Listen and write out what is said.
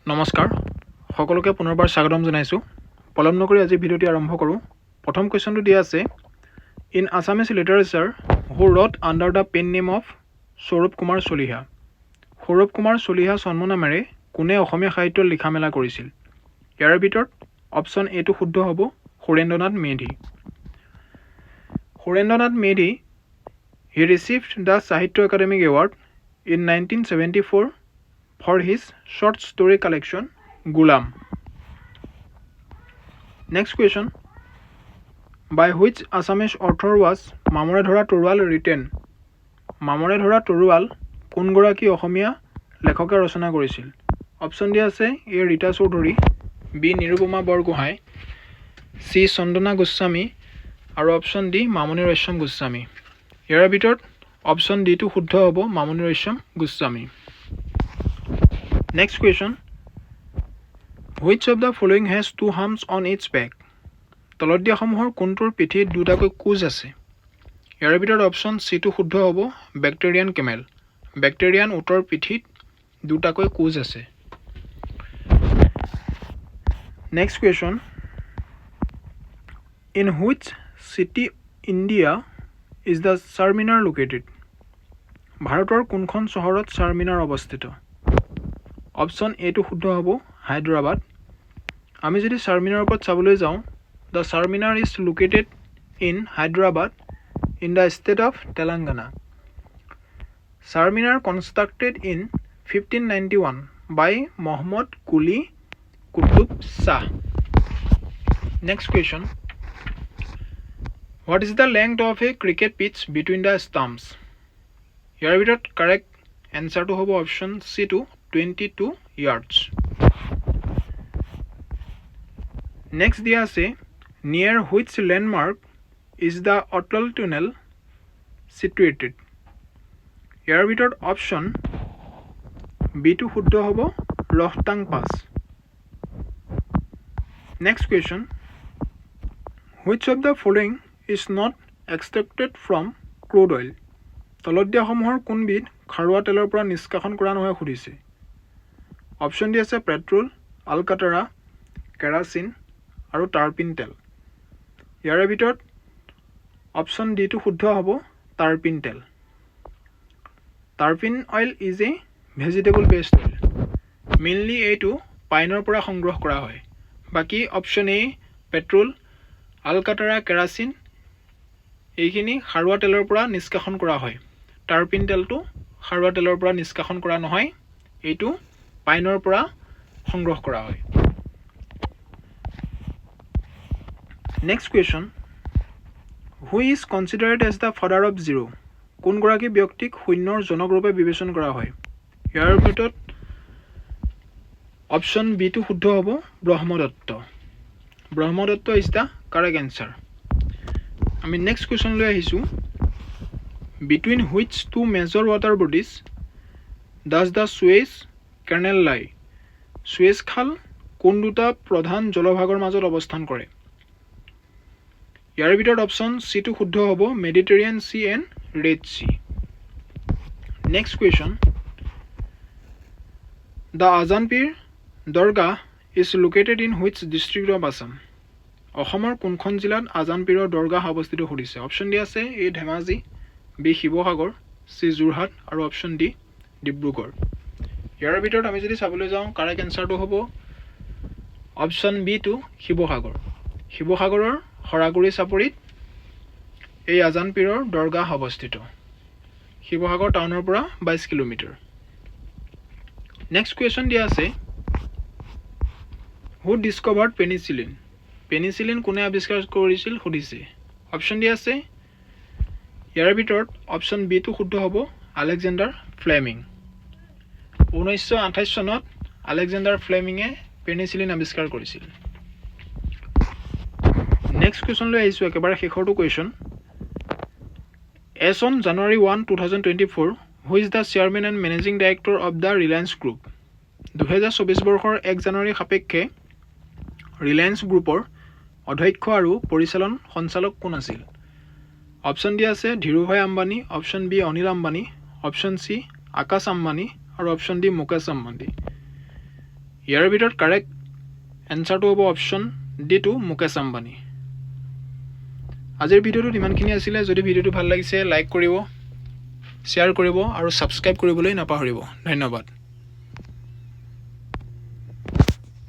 নমস্কাৰ সকলোকে পুনৰবাৰ স্বাগতম জনাইছো পলম নকৰি আজি ভিডিওটি আৰম্ভ কৰো প্ৰথম কোৱেশ্চনটো দিয়া আছে in Assamese literature who wrote under the pen name of Saurabh Kumar Chaliha Saurabh Kumar Chaliha জন্মনামেৰে কোনে অসমীয়া সাহিত্যত লিখা মেলা কৰিছিল ইয়াৰ ভিতৰত অপচন এ টো শুদ্ধ হ'ব সুৰেন্দ্ৰনাথ মেধি সুৰেন্দ্ৰনাথ মেধি হি ৰিচিভড দ্য সাহিত্য academic award in 1974 for his short story collection Gulam. Next question. By which Assamese author was Mamore Dhora Torwal written? Mamore Dhora Torwal কোন গৰাকী অসমীয়া লেখকে ৰচনা কৰিছিল অপচন দিয়া আছে এ ৰীতা চৌধুৰী বি নিৰুপমা বৰগোহাঁই সি চন্দনা গোস্বামী আৰু অপচন ডি মামনি ৰয়ছম গোস্বামী ইয়াৰ ভিতৰত অপচন ডি টো শুদ্ধ হ'ব Mamoni Raisom Goswami Next question. Which of the following has two humps on its back? তলত দিয়া সমূহৰ কোনটোৰ পিঠিত দুটাকৈ কুজ আছে ইয়াৰ ভিতৰত অপচন সি টো শুদ্ধ হ'ব বেক্টেৰিয়ান কেমেল বেক্টেৰিয়ান উটৰ পিঠিত দুটাকৈ কুজ আছে Next question. In which city India is the Charminar located? ভাৰতৰ কোনখন চহৰত চাৰমিনাৰ অৱস্থিত অপচন এ টো শুদ্ধ হ'ব হায়দৰাবাদ আমি যদি চাৰমিনাৰ ওপৰত চাবলৈ যাওঁ the Charminar is located in Hyderabad in the state of Telangana Charminar constructed in 1591 by Mohammed Quli Qutb Shah next question what is the length of a cricket pitch between the stumps ইয়াৰ ভিতৰত কাৰেক্ট এনচাৰটো হ'ব অপচন চি টো 22 yards. Next dia ase near which landmark is the Atal tunnel situated? Yar bhitor option B to শুদ্ধ হ'ব Rohtang Pass. Next question. Which of the following is not extracted from crude oil? তলত দিয়া সমূহৰ কোনবিধ খাৰুৱা তেলৰ পৰা নিষ্কাশন কৰা নহয় সুধিছে অপচন ডি আছে পেট্ৰল আলকাটাৰা কেৰাচিন আৰু টাৰ্পিন তেল ইয়াৰ ভিতৰত অপচন ডি টো শুদ্ধ হ'ব টাৰ্পিন তেল Turpin oil is a vegetable based oil mainly এইটো পাইনৰ পৰা সংগ্ৰহ কৰা হয় বাকি অপচন এ পেট্ৰল আলকাটাৰা কেৰাচিন এইখিনি খাৰুৱা তেলৰ পৰা নিষ্কাশন কৰা হয় টাৰ্পিন তেলটো খাৰুৱা তেলৰ পৰা নিষ্কাশন কৰা নহয় এইটো পাইনৰ পৰা সংগ্ৰহ কৰা হয় next question who is considered as the father of zero' কোন গৰাকী ব্যক্তিক শূন্যৰ জনক ৰূপে বিবেচনা কৰা হয় ইয়াৰ ভিতৰত অপচন বি টো শুদ্ধ হ'ব Brahmadatta is the correct answer আমি নেক্সট কুৱেশ্যন লৈ আহিছোঁ between which two major water bodies does the Suez Canal lie? Suez খাল কোন দুটা প্ৰধান জলভাগৰ মাজত অৱস্থান কৰে ইয়াৰ ভিতৰত অপচন সি টো শুদ্ধ হ'ব Mediterranean sea and red sea next question the Ajan Pir dargah is located in which district of Assam অসমৰ কোনখন জিলাত আজানপীৰৰ দৰগাহ অৱস্থিত সুধিছে অপচন ডি আছে এ ধেমাজি বি শিৱসাগৰ সি যোৰহাট আৰু অপচন ডি ডিব্ৰুগড় ইয়াৰ ভিতৰত আমি যদি চাবলৈ যাওঁ কাৰেক্ট এনচাৰটো হ'ব অপচন বি টো শিৱসাগৰৰ হৰাগুৰি চাপৰিত এই আজানপীৰৰ দৰগাহ অৱস্থিত শিৱসাগৰ টাউনৰ পৰা 22 কিলোমিটাৰ নেক্সট কুৱেশ্যন দিয়া আছে হু ডিস্কভাৰ্ড পেনিচিলিন কোনে আৱিষ্কাৰ কৰিছিল সুধিছে অপচন দিয়া আছে ইয়াৰ ভিতৰত অপচন বি টো শুদ্ধ হ'ব আলেকজেণ্ডাৰ ফ্লেমিং 1928 চনত আলেকজেণ্ডাৰ ফ্লেমিঙে পেনিচিলিন আৱিষ্কাৰ কৰিছিল নেক্সট কুৱেশ্যন লৈ আহিছোঁ একেবাৰে শেষৰটো question S on January 1 2024 who is the chairman and managing director of the Reliance group 2024 বৰ্ষৰ 1 জানুৱাৰী সাপেক্ষে ৰিলায়েন্স গ্ৰুপৰ অধ্যক্ষ আৰু পৰিচালন সঞ্চালক কোন আছিল অপচন ডি আছে Dhirubhai Ambani option B Anil Ambani option C Akash Ambani আৰু অপচন ডি মুকেশ আম্বানী ইয়াৰ ভিতৰত কাৰেক্ট এনচাৰটো হ'ব অপশ্যন D2 মুকেশ আম্বানী। আজিৰ ভিডিঅ'টোত ইমানখিনি আছিলে। যদি ভিডিঅ'টো ভাল লাগিছে লাইক কৰিব, শ্বেয়াৰ কৰিব আৰু ছাবস্ক্ৰাইব কৰিবলৈ নাপাহৰিব। ধন্যবাদ।